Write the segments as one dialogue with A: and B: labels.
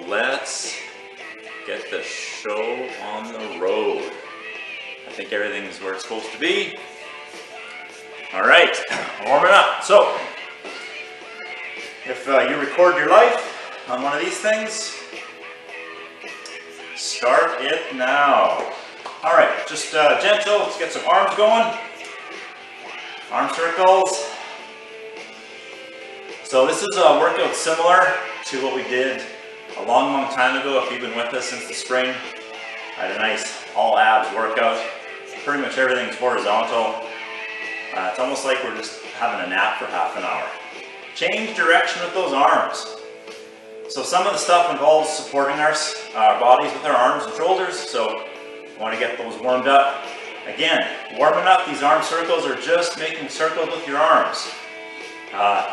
A: let's get the show on the road. I think everything's where it's supposed to be. All right, warming up. So, if you record your life on one of these things, start it now. All right, just gentle. Let's get some arms going. Arm circles. So this is a workout similar to what we did a long time ago. If you've been with us since the spring, I had a nice all abs workout. Pretty much everything's horizontal. It's almost like we're just having a nap for half an hour. Change direction with those arms. So some of the stuff involves supporting our bodies with our arms and shoulders. So you want to get those warmed up. Again, warming up, these arm circles are just making circles with your arms.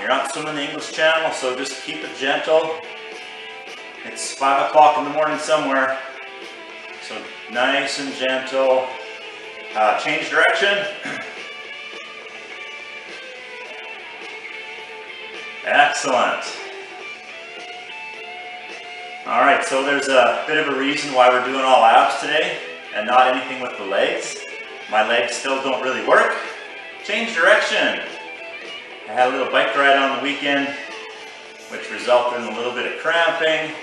A: You're not swimming the English Channel, so just keep it gentle. It's 5 o'clock in the morning somewhere. So nice and gentle. Change direction. Excellent. All right, so there's a bit of a reason why we're doing all abs today and not anything with the legs. My legs still don't really work. Change direction. I had a little bike ride on the weekend, which resulted in a little bit of cramping,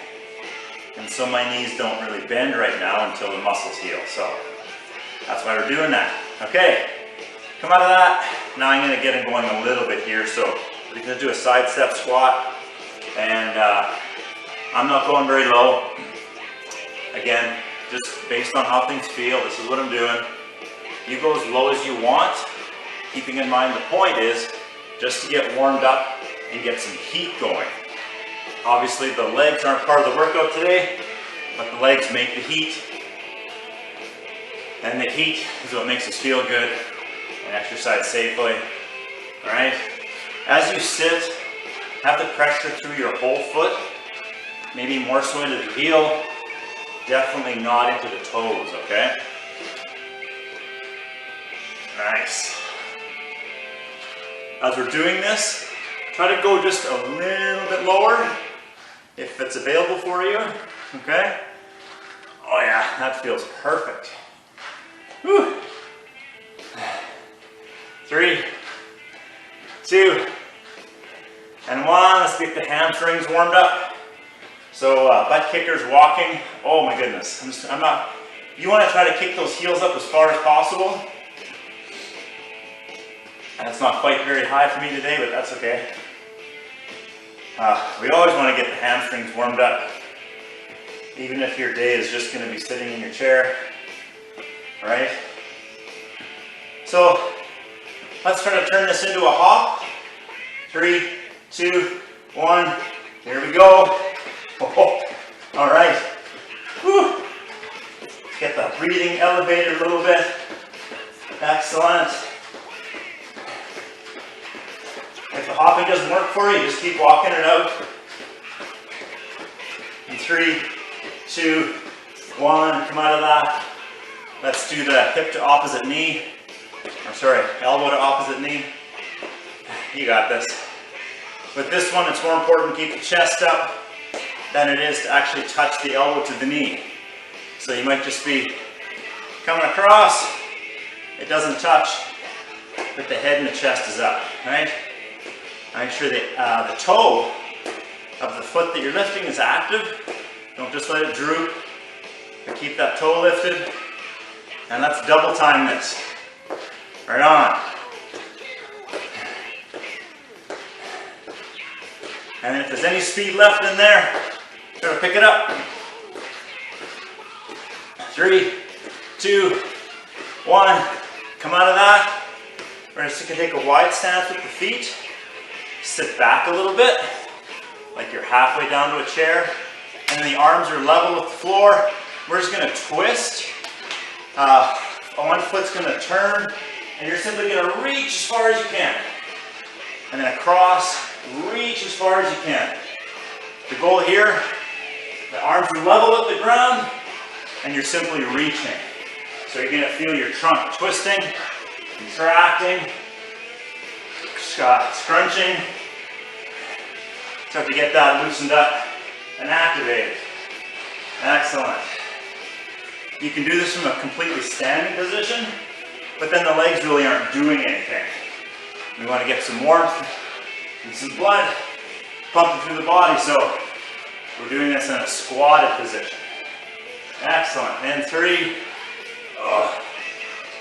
A: and so my knees don't really bend right now until the muscles heal. So that's why we're doing that. Okay, come out of that. Now I'm going to get it going a little bit here. So we're going to do a side step squat, and I'm not going very low. Again, just based on how things feel, this is what I'm doing. You go as low as you want, keeping in mind the point is just to get warmed up and get some heat going. Obviously the legs aren't part of the workout today, but the legs make the heat. And the heat is what makes us feel good and exercise safely. All right? As you sit, have the pressure through your whole foot, maybe more so into the heel, definitely not into the toes, okay? Nice. As we're doing this, try to go just a little bit lower if it's available for you, okay? Oh yeah, that feels perfect. Whew. 3, 2, and 1. Let's get the hamstrings warmed up. So butt kickers, walking. Oh my goodness, you want to try to kick those heels up as far as possible. And it's not quite very high for me today, but that's okay. We always want to get the hamstrings warmed up, even if your day is just going to be sitting in your chair, right? So let's try to turn this into a hop. 3, 2, 1. Here we go. Oh, all right. Whew. Get the breathing elevated a little bit. Excellent. If the hopping doesn't work for you, just keep walking it out. In 3, 2, 1, come out of that. Let's do the hip to opposite knee. Or sorry, elbow to opposite knee. You got this. With this one, it's more important to keep the chest up than it is to actually touch the elbow to the knee. So you might just be coming across, it doesn't touch, but the head and the chest is up, right? Make sure that the toe of the foot that you're lifting is active. Don't just let it droop, but keep that toe lifted. And let's double time this. Right on. And if there's any speed left in there, try to pick it up. 3, 2, 1. Come out of that. We're just going to take a wide stance with the feet. Sit back a little bit, like you're halfway down to a chair. And then the arms are level with the floor. We're just going to twist. One foot's going to turn, and you're simply going to reach as far as you can. And then across, reach as far as you can. The goal here, the arms are level with the ground, and you're simply reaching. So you're going to feel your trunk twisting, contracting, scrunching. Start to get that loosened up and activated. Excellent. You can do this from a completely standing position, but then the legs really aren't doing anything. We want to get some warmth and some blood pumping through the body, so we're doing this in a squatted position. Excellent. And 3,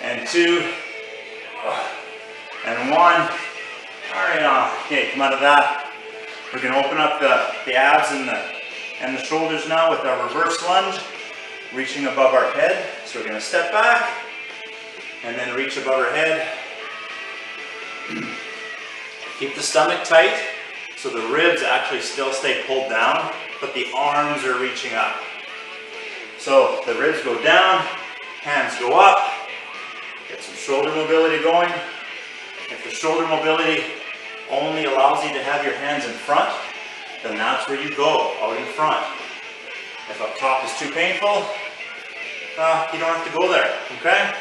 A: and 2, and 1. All right, on. Okay, come out of that. We're going to open up the abs and the shoulders now with our reverse lunge, reaching above our head. So we're going to step back and then reach above our head. Keep the stomach tight so the ribs actually still stay pulled down, but the arms are reaching up. So the ribs go down, hands go up, get some shoulder mobility going. If the shoulder mobility only allows you to have your hands in front, then that's where you go, out in front. If up top is too painful, you don't have to go there, okay?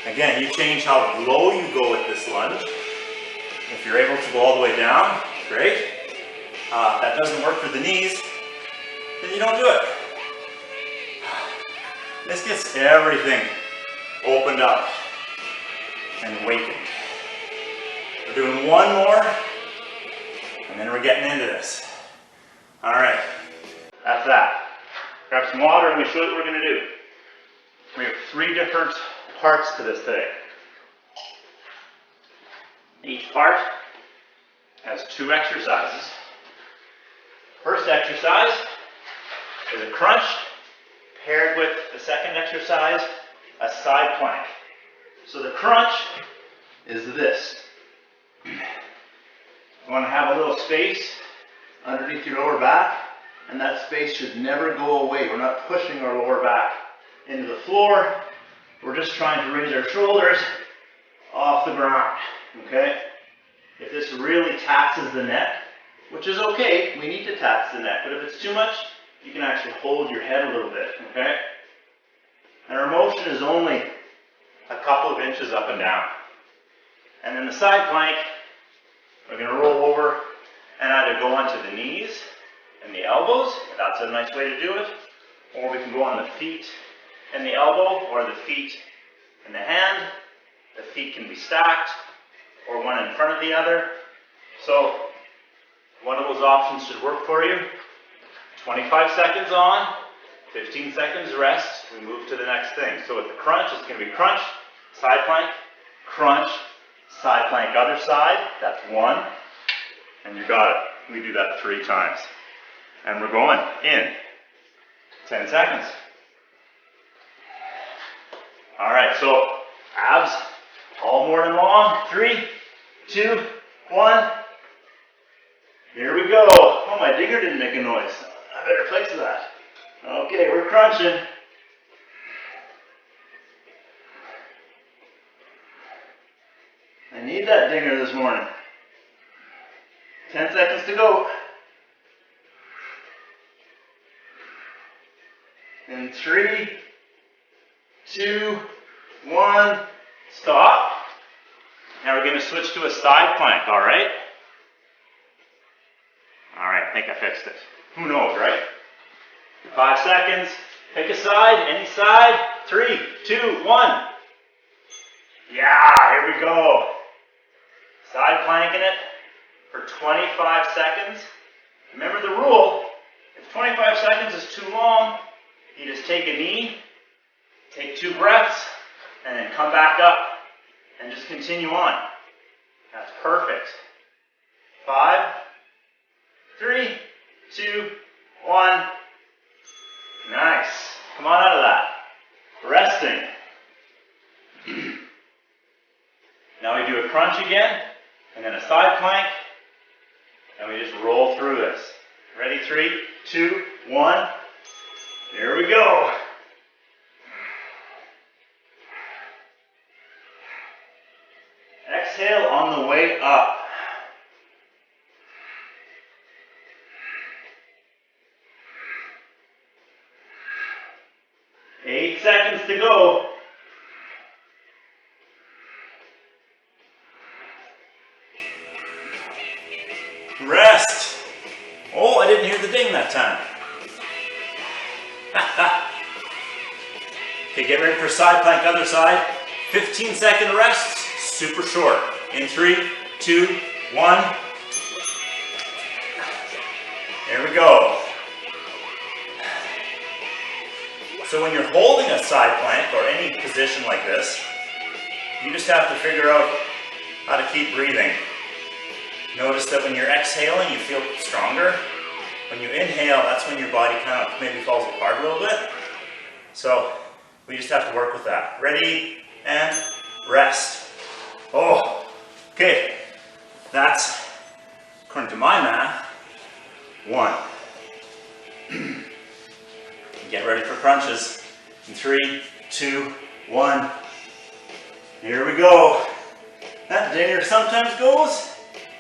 A: Again, you change how low you go with this lunge. If you're able to go all the way down, great. If that doesn't work for the knees, then you don't do it. This gets everything opened up and wakened. We're doing one more, and then we're getting into this. All right, that's that. Grab some water and we show you what we're going to do. We have 3 different parts to this today. Each part has 2 exercises. First exercise is a crunch paired with the second exercise, a side plank. So the crunch is this. You want to have a little space underneath your lower back, and that space should never go away. We're not pushing our lower back into the floor. We're just trying to raise our shoulders off the ground, okay? If this really taxes the neck, which is okay, we need to tax the neck, but if it's too much, you can actually hold your head a little bit, okay? And our motion is only a couple of inches up and down. And then the side plank, we're going to roll over and either go onto the knees and the elbows, that's a nice way to do it, or we can go on the feet and the elbow, or the feet and the hand. The feet can be stacked, or one in front of the other. So one of those options should work for you. 25 seconds on, 15 seconds rest, we move to the next thing. So with the crunch, it's going to be crunch, side plank, side plank, other side. That's 1, and you got it. We do that 3 times. And we're going in 10 seconds. All right, so abs all morning long. 3, 2, 1. Here we go. Oh, my digger didn't make a noise. I better fix that. Okay, we're crunching. I need that dinger this morning. 10 seconds to go. In 3, 2, 1, stop. Now we're going to switch to a side plank, all right? All right, I think I fixed it. Who knows, right? 5 seconds. Pick a side, any side. 3, 2, 1. Yeah, here we go. Side planking it for 25 seconds. Remember the rule. If 25 seconds is too long, you just take a knee, take 2 breaths, and then come back up and just continue on. That's perfect. 5, 3, 2, 1. Nice. Come on out of that. Resting. Now we do a crunch again, and then a side plank, and we just roll through this. Ready? 3, 2, 1. Here we go. Exhale on the way up. Eight seconds to go. Rest. Oh, I didn't hear the ding that time. Okay, get ready for side plank, other side. 15-second rest, super short. In 3, 2, 1. There we go. So when you're holding a side plank or any position like this, you just have to figure out how to keep breathing. Notice that when you're exhaling, you feel stronger. When you inhale, that's when your body kind of maybe falls apart a little bit. So we just have to work with that. Ready and rest. Oh, okay. That's, according to my math, 1. Get ready for crunches. In 3, 2, 1. Here we go. That dinner sometimes goes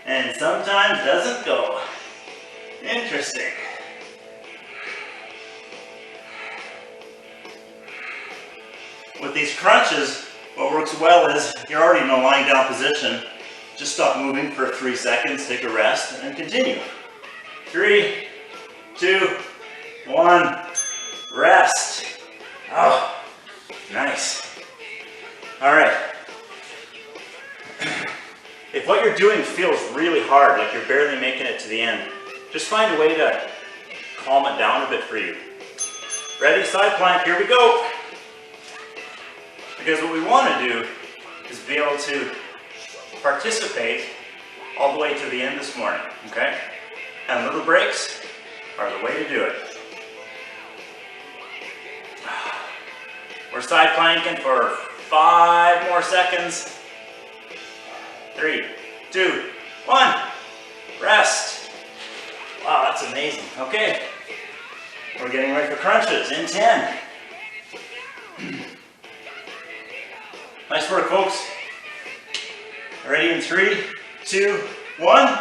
A: and sometimes doesn't go. Interesting. With these crunches, what works well is you're already in a lying down position. Just stop moving for 3 seconds, take a rest, and then continue. 3, 2, 1, rest. Oh, nice. All right. If what you're doing feels really hard, like you're barely making it to the end, just find a way to calm it down a bit for you. Ready, side plank, here we go. Because what we want to do is be able to participate all the way to the end this morning, okay? And little breaks are the way to do it. We're side planking for 5 more seconds. 3, 2, 1, rest. Wow, that's amazing. Okay, we're getting ready for crunches in 10. Nice work, folks. Ready in 3, 2, 1.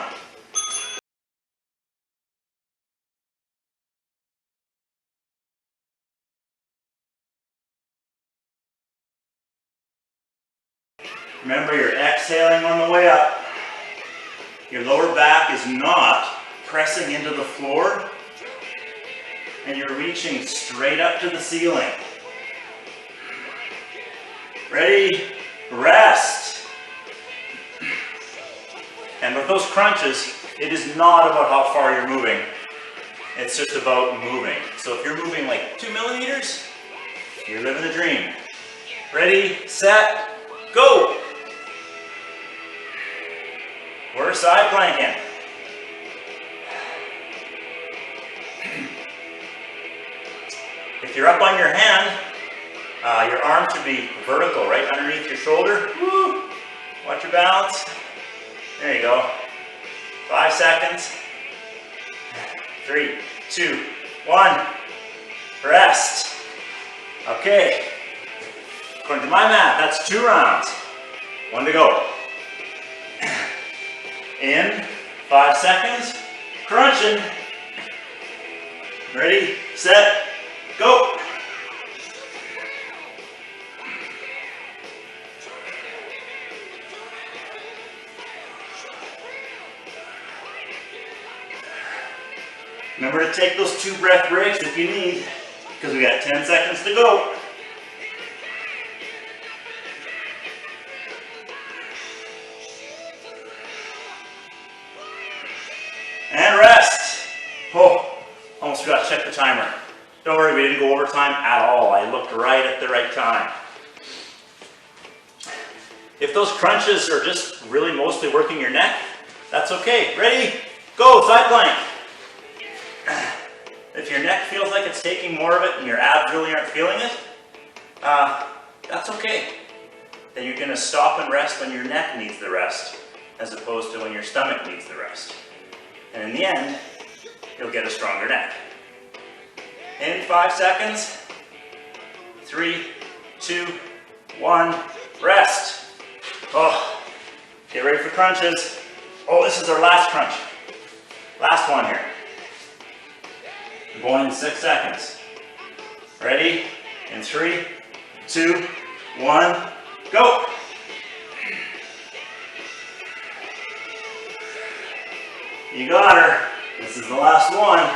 A: Remember, you're exhaling on the way up. Your lower back is not pressing into the floor, and you're reaching straight up to the ceiling. Ready? Rest. And with those crunches, it is not about how far you're moving. It's just about moving. So if you're moving like 2 millimeters, you're living the dream. Ready, set, go. We're side planking. If you're up on your hand, your arm should be vertical, right underneath your shoulder. Woo. Watch your balance. There you go. 5 seconds. 3, 2, 1. Rest. Okay. According to my math, that's 2 rounds. 1 to go. In 5 seconds. Crunching. Ready, set, go. Remember to take those 2 breath breaks if you need, because we got 10 seconds to go. And rest. Oh, almost forgot to check the timer. Don't worry, we didn't go overtime at all. I looked right at the right time. If those crunches are just really mostly working your neck, that's okay. Ready? Go, side plank. If your neck feels like it's taking more of it and your abs really aren't feeling it, that's okay. Then you're going to stop and rest when your neck needs the rest, as opposed to when your stomach needs the rest. And in the end, you'll get a stronger neck. In 5 seconds. 3, 2, 1, rest. Oh, get ready for crunches. Oh, this is our last crunch. Last one here. Going in 6 seconds. Ready? In 3, 2, 1, go. You got her. This is the last one.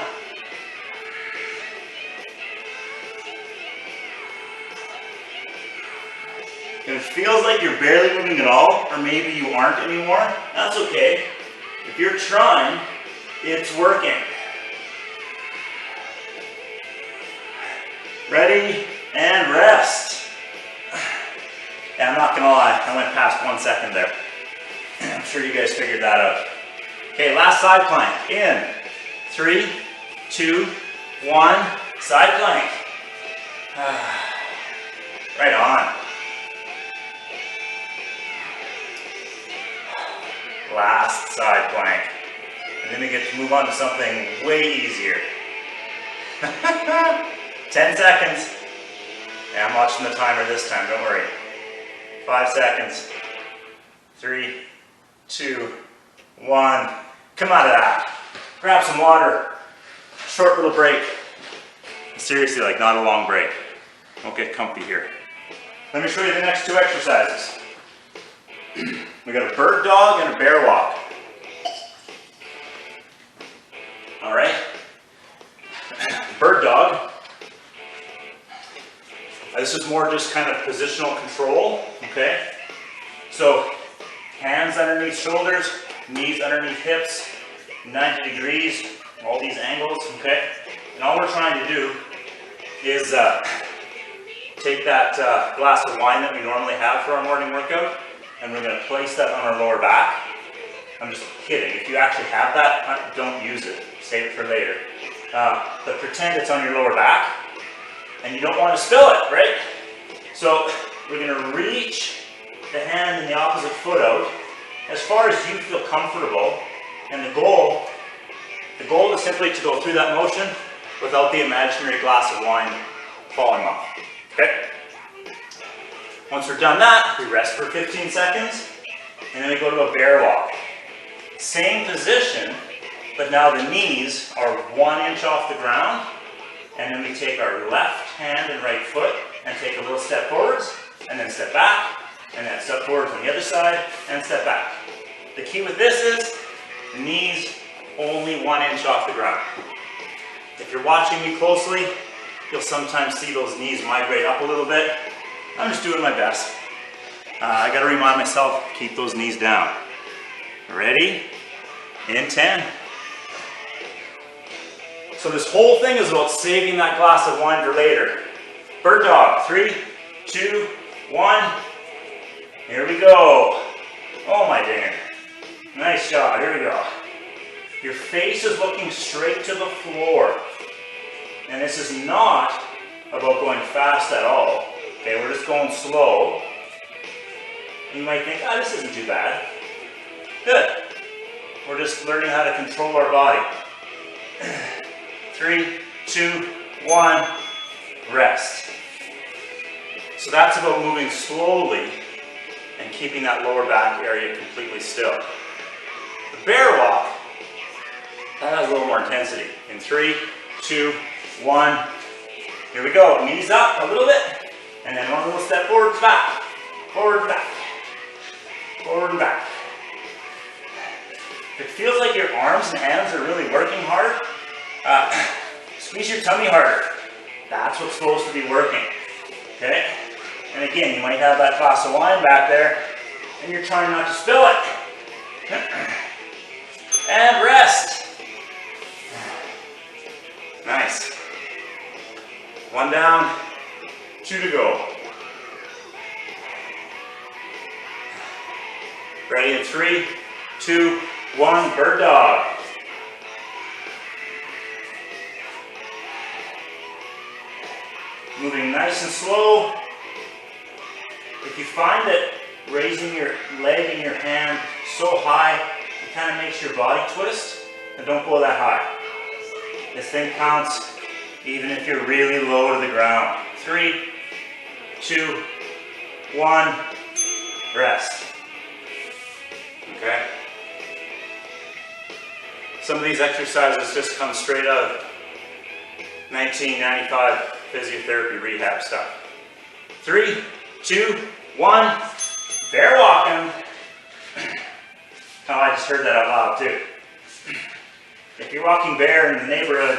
A: feels like you're barely moving at all, or maybe you aren't anymore, that's okay. If you're trying, it's working. Ready, and rest. Yeah, I'm not gonna lie, I went past 1 second there. I'm sure you guys figured that out. Okay, last side plank. In 3, 2, 1, side plank. Right on. Last side plank. And then we get to move on to something way easier. 10 seconds. Yeah, I'm watching the timer this time, don't worry. 5 seconds. 3, 2, 1. Come out of that. Grab some water. Short little break. Seriously, like not a long break. Don't get comfy here. Let me show you the next 2 exercises. We got a bird dog and a bear walk. All right. Bird dog. This is more just kind of positional control, okay? So hands underneath shoulders, knees underneath hips, 90 degrees, all these angles, okay? And all we're trying to do is take that glass of wine that we normally have for our morning workout, and we're going to place that on our lower back. I'm just kidding. If you actually have that, don't use it. Save it for later. But pretend it's on your lower back, and you don't want to spill it, right? So we're going to reach the hand and the opposite foot out as far as you feel comfortable, and the goal is simply to go through that motion without the imaginary glass of wine falling off, okay? Once we're done that, we rest for 15 seconds, and then we go to a bear walk. Same position, but now the knees are 1 inch off the ground, and then we take our left hand and right foot and take a little step forwards, and then step back, and then step forwards on the other side, and step back. The key with this is the knees only 1 inch off the ground. If you're watching me closely, you'll sometimes see those knees migrate up a little bit. I'm just doing my best. I gotta remind myself, keep those knees down. Ready? In 10. So this whole thing is about saving that glass of wine for later. Bird dog, 3, 2, 1. Here we go. Oh my dang. Nice job, here we go. Your face is looking straight to the floor. And this is not about going fast at all. Okay, we're just going slow. You might think, oh, this isn't too bad. Good. We're just learning how to control our body. 3, 2, 1, rest. So that's about moving slowly and keeping that lower back area completely still. The bear walk, that has a little more intensity. In 3, 2, 1, here we go. Knees up a little bit, and then 1 little step forward, back, forward, back, forward and back. If it feels like your arms and hands are really working hard, squeeze your tummy harder. That's what's supposed to be working, okay? And again, you might have that glass of wine back there, and you're trying not to spill it. And rest. Nice. 1 down, 2 to go. Ready in 3, 2, 1, bird dog. Moving nice and slow. If you find that raising your leg and your hand so high, it kind of makes your body twist, then don't go that high. This thing counts even if you're really low to the ground. 3, 2, 1, rest. Okay? Some of these exercises just come straight out of 1995 physiotherapy rehab stuff. 3, 2, 1, bear walking. Oh, I just heard that out loud too. If you're walking bear in the neighborhood,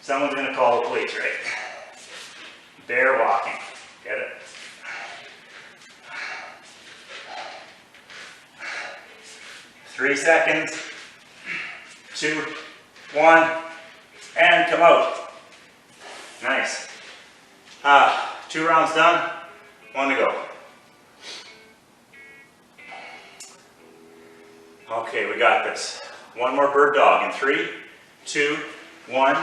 A: someone's gonna call the police, right? Bear walking. Get it? 3 seconds. 2, 1, and come out. Nice. 2 rounds done, 1 to go. Okay, we got this. 1 more bird dog in 3, 2, 1.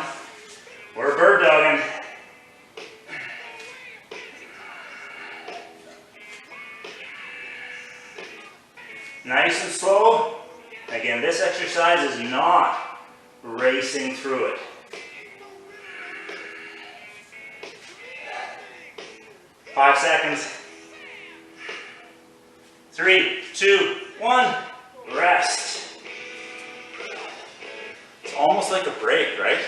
A: We're bird dogging. Nice and slow. Again, this exercise is not racing through it. 5 seconds. 3, 2, 1. Rest. It's almost like a break, right?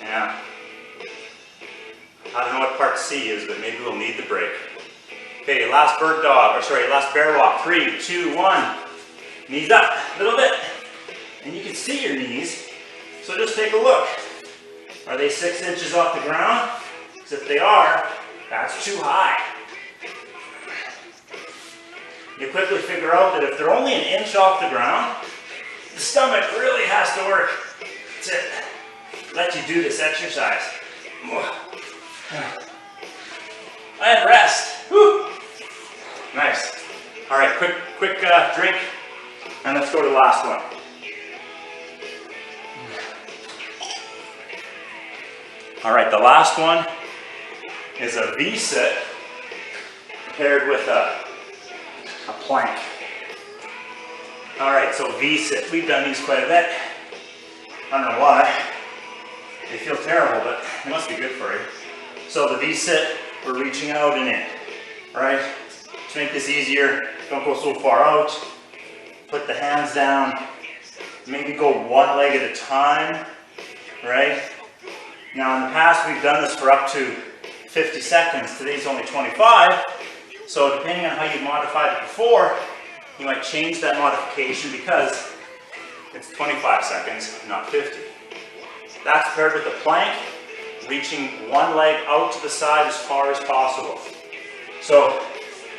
A: Yeah. I don't know what part C is, but maybe we'll need the break. Okay, last bird dog, or sorry, last bear walk. 3, 2, 1. Knees up a little bit. And you can see your knees, so just take a look. Are they 6 inches off the ground? Because if they are, that's too high. You quickly figure out that if they're only an inch off the ground, the stomach really has to work to let you do this exercise. And rest. Woo. Nice. All right, quick drink, and let's go to the last one. All right, the last one is a V-sit paired with a plank. All right, so V-sit. We've done these quite a bit. I don't know why. They feel terrible, but they must be good for you. So the V-sit, we're reaching out and in. All right, to make this easier, don't go so far out. Put the hands down. Maybe go 1 leg at a time, right? Now in the past, we've done this for up to 50 seconds. Today's only 25. So depending on how you modified it before, you might change that modification because it's 25 seconds, not 50. That's paired with a plank, reaching 1 leg out to the side as far as possible. So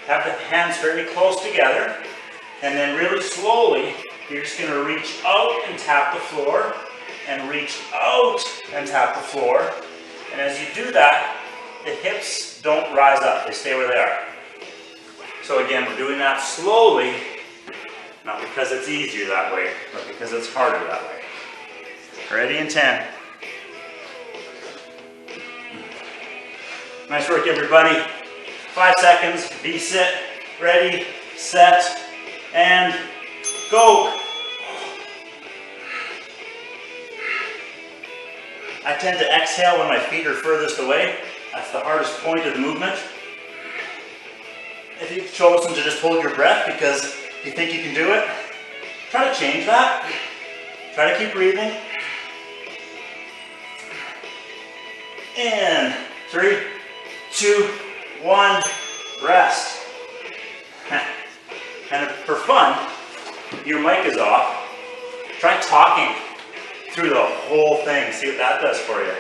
A: have the hands very close together, and then really slowly, you're just going to reach out and tap the floor, and reach out and tap the floor. And as you do that, the hips don't rise up, they stay where they are. So again, we're doing that slowly, not because it's easier that way, but because it's harder that way. Ready in 10. Nice work, everybody. 5 seconds, V-sit, ready, set, and go. I tend to exhale when my feet are furthest away. That's the hardest point of the movement. If you've chosen to just hold your breath because you think you can do it, try to change that. Try to keep breathing. And 3, 2, 1, rest. And for fun, your mic is off. Try talking through the whole thing. See what that does for you.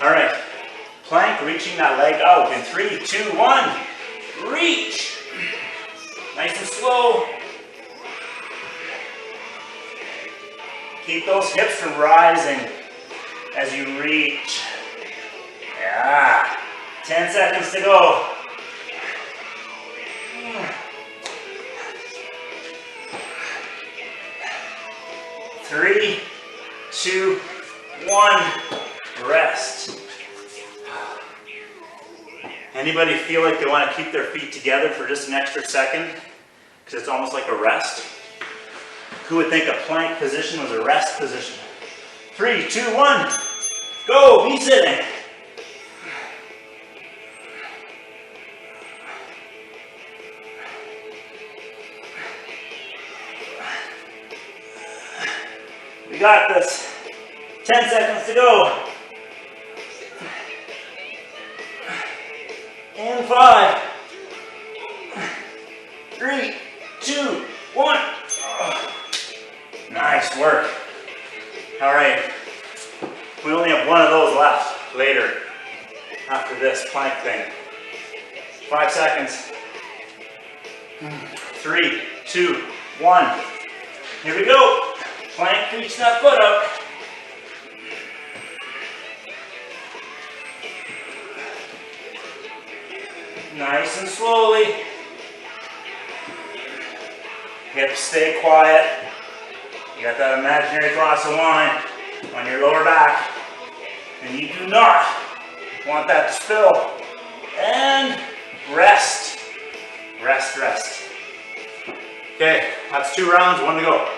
A: All right, plank, reaching that leg out in 3, 2, 1. Reach. Nice and slow. Keep those hips from rising as you reach. Yeah. 10 seconds to go. 3, 2, 1. Rest. Anybody feel like they want to keep their feet together for just an extra second? Because it's almost like a rest. Who would think a plank position was a rest position? 3, 2, 1. Go. Be sitting. We got this. 10 seconds to go. And 5, 3, 2, 1. Nice work. All right. We only have one of those left later after this plank thing. 5 seconds. 3, 2, 1. Here we go. Plank, reach that foot up. Nice and slowly. Hips stay quiet. You got that imaginary glass of wine on your lower back. And you do not want that to spill. And rest. Rest, rest. Okay, that's 2 rounds, 1 to go.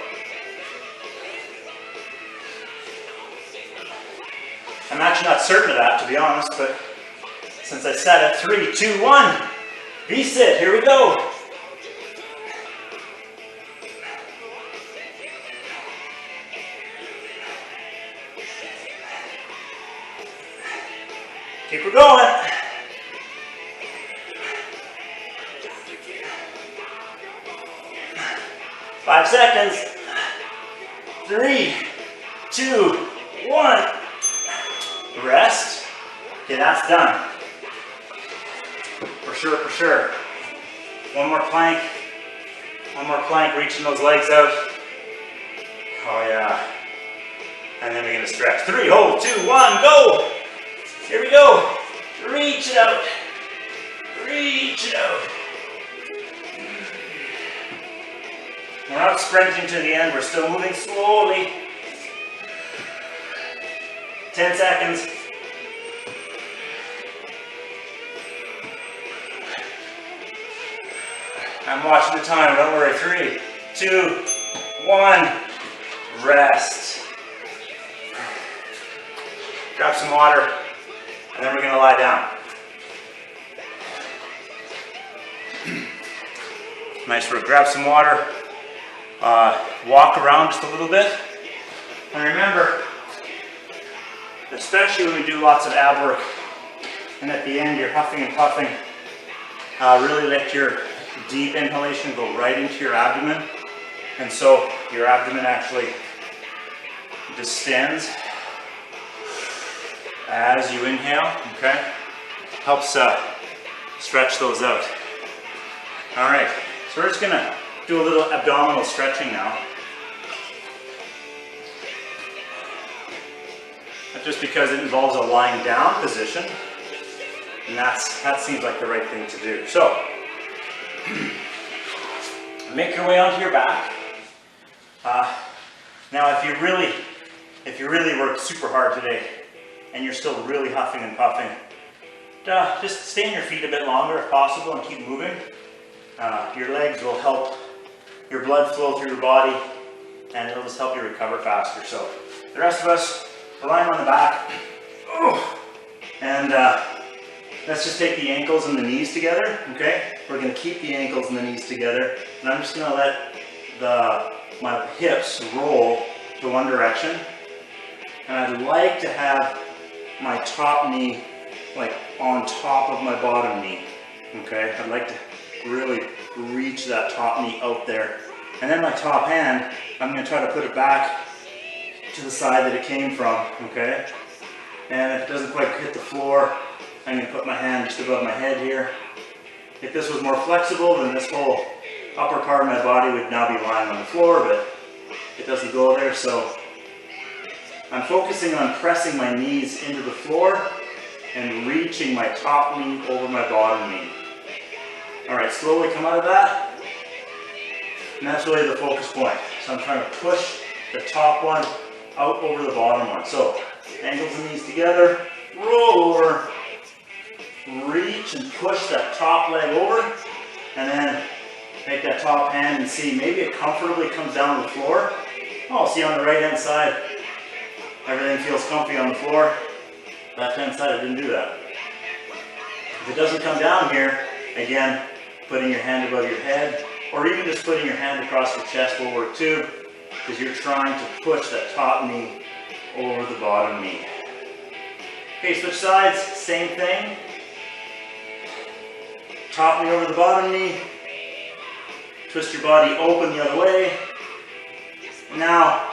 A: I'm actually not certain of that, to be honest, but since I said it, 3, 2, 1. V-sit, here we go. Keep her going. 5 seconds. 3, 2, 1. Rest. Okay, that's done. For sure, for sure. One more plank. One more plank, reaching those legs out. Oh yeah. And then we're gonna stretch. 3, hold, 2, 1, go. Here we go. Reach it out. Reach it out. We're not sprinting to the end, we're still moving slowly. 10 seconds. I'm watching the time, don't worry. 3, 2, 1. Rest. Grab some water, and then we're going to lie down. Nice work. Grab some water. Walk around just a little bit. And remember, especially when we do lots of ab work, and at the end you're huffing and puffing, really let your deep inhalation go right into your abdomen. And so your abdomen actually distends as you inhale, okay? Helps stretch those out. All right, so we're just gonna do a little abdominal stretching now. Just because it involves a lying down position, and that seems like the right thing to do. So, make your way onto your back. Now, if you really work super hard today, and you're still really huffing and puffing, just stay on your feet a bit longer if possible and keep moving. Your legs will help your blood flow through your body, and it'll just help you recover faster. So, the rest of us, we're lying on the back. And let's just take the ankles and the knees together, okay? We're gonna keep the ankles and the knees together, and I'm just gonna let my hips roll to one direction. And I'd like to have my top knee like on top of my bottom knee, okay? I'd like to really reach that top knee out there. And then my top hand, I'm gonna try to put it back to the side that it came from, okay? And if it doesn't quite hit the floor, I'm gonna put my hand just above my head here. If this was more flexible, then this whole upper part of my body would now be lying on the floor, but it doesn't go there, so I'm focusing on pressing my knees into the floor and reaching my top knee over my bottom knee. All right, slowly come out of that. And that's really the focus point. So I'm trying to push the top one out over the bottom one. So ankles and knees together, roll over, reach and push that top leg over, and then take that top hand and see, maybe it comfortably comes down to the floor. Oh, see on the right hand side, everything feels comfy on the floor. Left hand side, I didn't do that. If it doesn't come down here, again, putting your hand above your head, or even just putting your hand across your chest will work too, because you're trying to push that top knee over the bottom knee. Okay, switch sides, same thing. Top knee over the bottom knee. Twist your body open the other way. Now,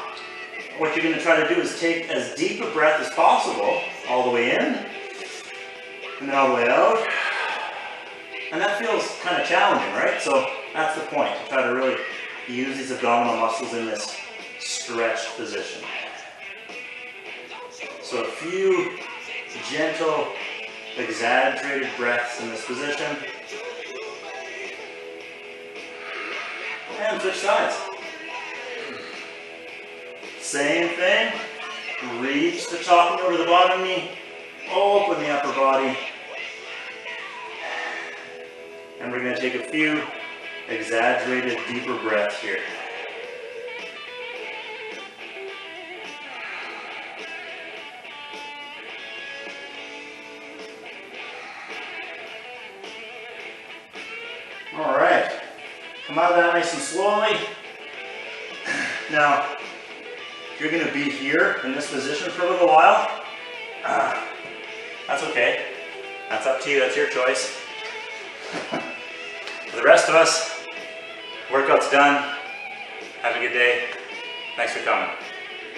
A: what you're going to try to do is take as deep a breath as possible, all the way in, and then all the way out. And that feels kind of challenging, right? So that's the point, to try to really use these abdominal muscles in this stretched position. So a few gentle, exaggerated breaths in this position. And switch sides. Same thing. Reach the top knee over the bottom knee. Open the upper body. And we're going to take a few exaggerated, deeper breaths here. All right. Come out of that nice and slowly. Now, you're going to be here in this position for a little while. That's okay. That's up to you. That's your choice. For the rest of us, workout's done. Have a good day. Thanks for coming.